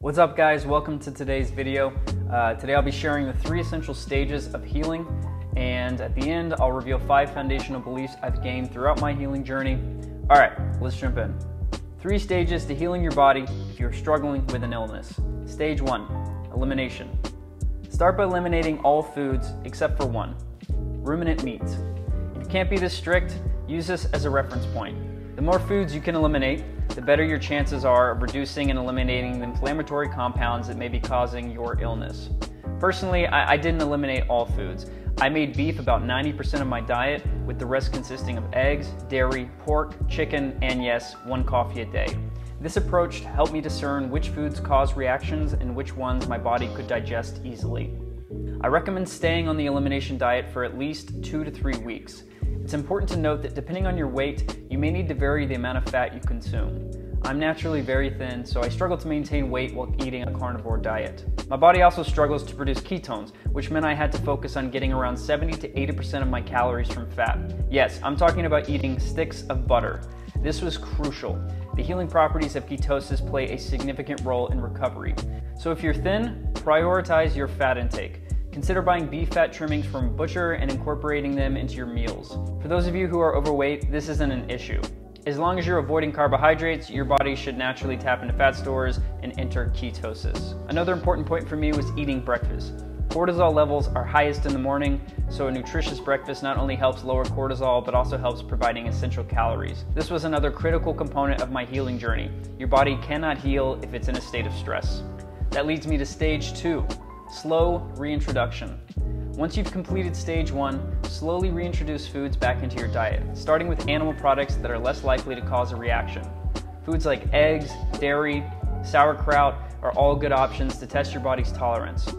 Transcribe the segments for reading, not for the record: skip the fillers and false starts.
What's up guys, welcome to today's video. Today I'll be sharing the 3 essential stages of healing, and at the end I'll reveal 5 foundational beliefs I've gained throughout my healing journey. Alright, let's jump in. 3 stages to healing your body if you're struggling with an illness. Stage 1, elimination. Start by eliminating all foods except for 1, ruminant meat. If you can't be this strict, use this as a reference point. The more foods you can eliminate, the better your chances are of reducing and eliminating the inflammatory compounds that may be causing your illness. Personally, I didn't eliminate all foods. I made beef about 90% of my diet, with the rest consisting of eggs, dairy, pork, chicken, and yes, 1 coffee a day. This approach helped me discern which foods cause reactions and which ones my body could digest easily. I recommend staying on the elimination diet for at least 2 to 3 weeks. It's important to note that depending on your weight, you may need to vary the amount of fat you consume. I'm naturally very thin, so I struggle to maintain weight while eating a carnivore diet. My body also struggles to produce ketones, which meant I had to focus on getting around 70 to 80% of my calories from fat. Yes, I'm talking about eating sticks of butter. This was crucial. The healing properties of ketosis play a significant role in recovery. So if you're thin, prioritize your fat intake. Consider buying beef fat trimmings from a butcher and incorporating them into your meals. For those of you who are overweight, this isn't an issue. As long as you're avoiding carbohydrates, your body should naturally tap into fat stores and enter ketosis. Another important point for me was eating breakfast. Cortisol levels are highest in the morning, so a nutritious breakfast not only helps lower cortisol, but also helps providing essential calories. This was another critical component of my healing journey. Your body cannot heal if it's in a state of stress. That leads me to stage 2. Slow reintroduction. Once you've completed stage 1, slowly reintroduce foods back into your diet, starting with animal products that are less likely to cause a reaction. Foods like eggs, dairy, sauerkraut are all good options to test your body's tolerance.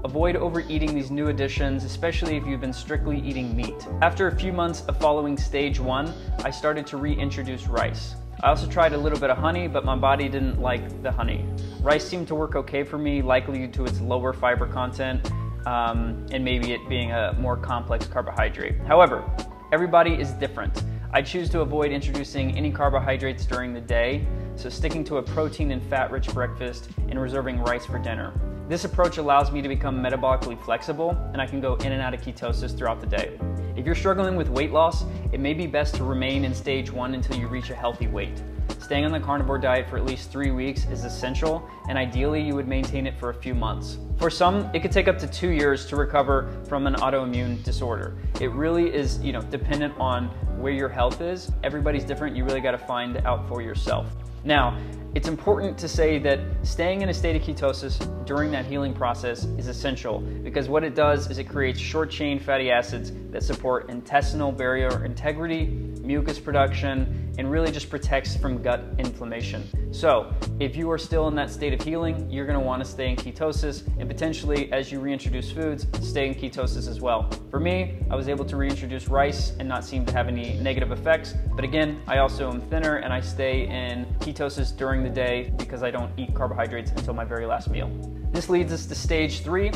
Avoid overeating these new additions, especially if you've been strictly eating meat. After a few months of following stage 1, I started to reintroduce rice. I also tried a little bit of honey, but my body didn't like the honey. Rice seemed to work okay for me, likely due to its lower fiber content and maybe it being a more complex carbohydrate. However, everybody is different. I choose to avoid introducing any carbohydrates during the day, so sticking to a protein and fat-rich breakfast and reserving rice for dinner. This approach allows me to become metabolically flexible, and I can go in and out of ketosis throughout the day. If you're struggling with weight loss, it may be best to remain in stage 1 until you reach a healthy weight. Staying on the carnivore diet for at least 3 weeks is essential, and ideally you would maintain it for a few months. For some, it could take up to 2 years to recover from an autoimmune disorder. It really is, dependent on where your health is. Everybody's different. You really got to find out for yourself. Now, it's important to say that staying in a state of ketosis during that healing process is essential, because what it does is it creates short-chain fatty acids that support intestinal barrier integrity, mucus production, and really just protects from gut inflammation. So if you are still in that state of healing, you're going to want to stay in ketosis, and potentially as you reintroduce foods, stay in ketosis as well. For me, I was able to reintroduce rice and not seem to have any negative effects, but again, I also am thinner and I stay in ketosis during the day because I don't eat carbohydrates until my very last meal. This leads us to stage 3,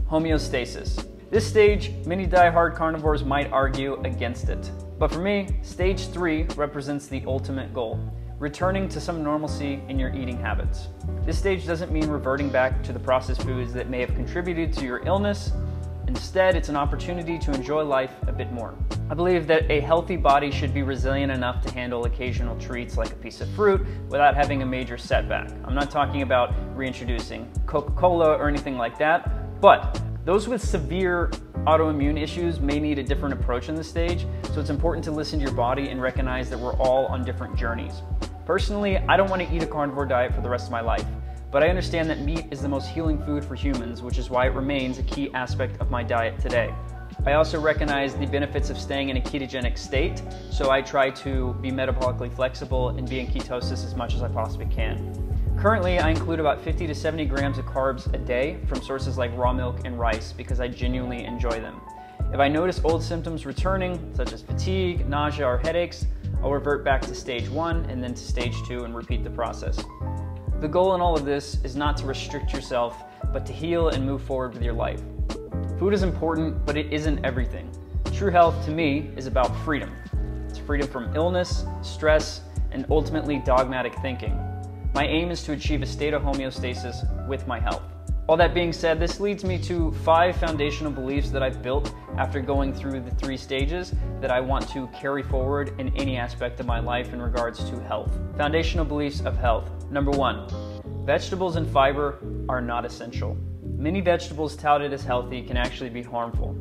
homeostasis. This stage, many die-hard carnivores might argue against it. But for me, stage 3 represents the ultimate goal, returning to some normalcy in your eating habits. This stage doesn't mean reverting back to the processed foods that may have contributed to your illness. Instead, it's an opportunity to enjoy life a bit more. I believe that a healthy body should be resilient enough to handle occasional treats like a piece of fruit without having a major setback. I'm not talking about reintroducing Coca-Cola or anything like that, but those with severe autoimmune issues may need a different approach in this stage, so it's important to listen to your body and recognize that we're all on different journeys. Personally, I don't want to eat a carnivore diet for the rest of my life, but I understand that meat is the most healing food for humans, which is why it remains a key aspect of my diet today. I also recognize the benefits of staying in a ketogenic state, so I try to be metabolically flexible and be in ketosis as much as I possibly can. Currently, I include about 50 to 70 grams of carbs a day from sources like raw milk and rice because I genuinely enjoy them. If I notice old symptoms returning, such as fatigue, nausea, or headaches, I'll revert back to stage 1 and then to stage 2 and repeat the process. The goal in all of this is not to restrict yourself, but to heal and move forward with your life. Food is important, but it isn't everything. True health, to me, is about freedom. It's freedom from illness, stress, and ultimately dogmatic thinking. My aim is to achieve a state of homeostasis with my health. All that being said, this leads me to 5 foundational beliefs that I've built after going through the 3 stages that I want to carry forward in any aspect of my life in regards to health. Foundational beliefs of health. Number 1, vegetables and fiber are not essential. Many vegetables touted as healthy can actually be harmful.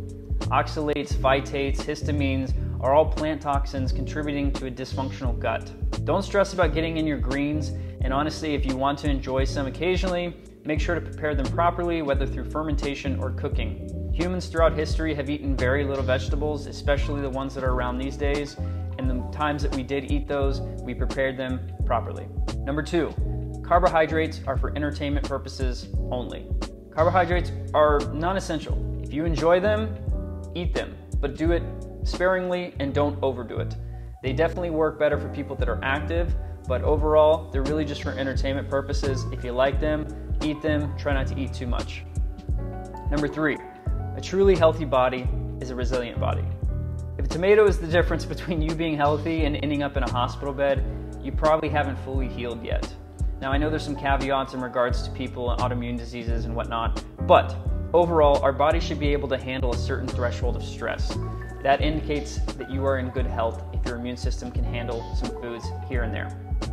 Oxalates, phytates, histamines are all plant toxins contributing to a dysfunctional gut. Don't stress about getting in your greens, and honestly, if you want to enjoy some occasionally, make sure to prepare them properly, whether through fermentation or cooking. Humans throughout history have eaten very little vegetables, especially the ones that are around these days, and the times that we did eat those, we prepared them properly. Number 2, carbohydrates are for entertainment purposes only. Carbohydrates are non-essential. If you enjoy them, eat them, but do it sparingly and don't overdo it. They definitely work better for people that are active, but overall, they're really just for entertainment purposes. If you like them, eat them, try not to eat too much. Number 3, a truly healthy body is a resilient body. If a tomato is the difference between you being healthy and ending up in a hospital bed, you probably haven't fully healed yet. Now, I know there's some caveats in regards to people and autoimmune diseases and whatnot, but overall, our body should be able to handle a certain threshold of stress. That indicates that you are in good health if your immune system can handle some foods here and there.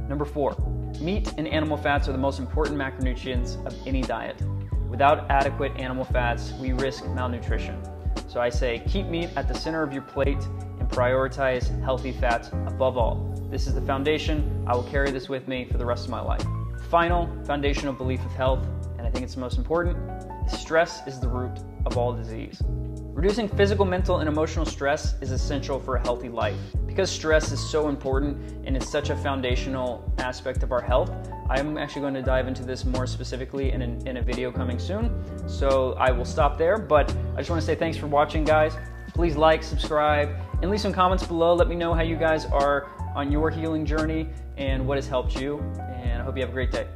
Number 4, meat and animal fats are the most important macronutrients of any diet. Without adequate animal fats, we risk malnutrition. So I say keep meat at the center of your plate and prioritize healthy fats above all. This is the foundation. I will carry this with me for the rest of my life. Final foundational belief of health, and I think it's the most important, is stress is the root of all disease. Reducing physical, mental, and emotional stress is essential for a healthy life. Because stress is so important and it's such a foundational aspect of our health, I'm actually going to dive into this more specifically in a video coming soon. So I will stop there, but I just want to say thanks for watching, guys. Please like, subscribe, and leave some comments below. Let me know how you guys are on your healing journey and what has helped you, and I hope you have a great day.